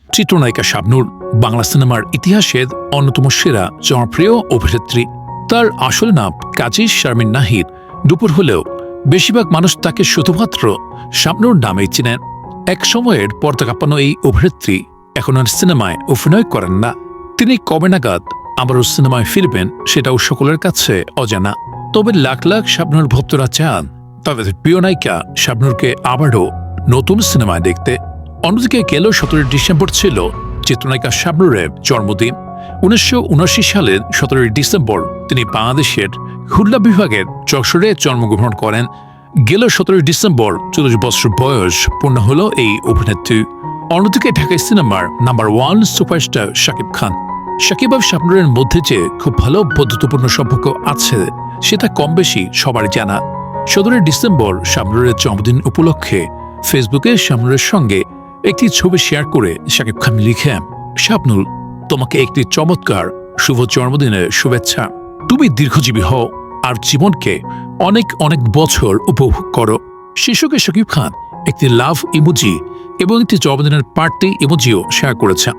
চিত্রনায়িকা শাবনূর বাংলা সিনেমার ইতিহাসের অন্যতম সেরা জনপ্রিয় অভিনেত্রী। তার আসল নাম কাজী শারমিন নাহিদ। দুপুর হলেও বেশিরভাগ মানুষ তাকে শুধুমাত্র শাবনূর নামেই চিনেন। এক সময়ের পর্দা কাঁপানো এই অভিনেত্রী এখন আর সিনেমায় অভিনয় করেন না। তিনি কবে নাগাদ আবারও সিনেমায় ফিরবেন সেটাও সকলের কাছে অজানা। তবে লাখ লাখ শাবনূর ভক্তরা চান তাদের প্রিয় নায়িকা শাবনূরকে আবারও নতুন সিনেমায় দেখতে। অন্যদিকে গেল 17 ডিসেম্বর ছিল চিত্রনায়িকা শাবনূরের জন্মদিন। 1979 সালের 17 ডিসেম্বর তিনি বাংলাদেশের খুলনা বিভাগের যশোরে জন্মগ্রহণ করেন। গেল 17 ডিসেম্বর 40 বছর বয়স পূর্ণ হল এই অভিনেত্রী। অন্যদিকে ঢাকাই সিনেমার নাম্বার 1 সুপারস্টার শাকিব খান। শাকিব আর শাবনূরের মধ্যে যে খুব ভালো বন্ধুত্বপূর্ণ সম্পর্ক আছে সেটা কম বেশি সবার জানা। 17 ডিসেম্বর শাবনূরের জন্মদিন উপলক্ষে ফেসবুকে শাবনূরের সঙ্গে একটি ছবি শেয়ার করে শাকিব খান লিখেন, শাবনূর, তোমাকে একটি চমৎকার শুভ জন্মদিনের শুভেচ্ছা। তুমি দীর্ঘজীবী হও আর জীবনকে অনেক অনেক বছর উপভোগ করো। শীর্ষকে শাকিব খান একটি লাভ ইমোজি এবং একটি জন্মদিনের পার্টি ইমোজিও শেয়ার করেছেন।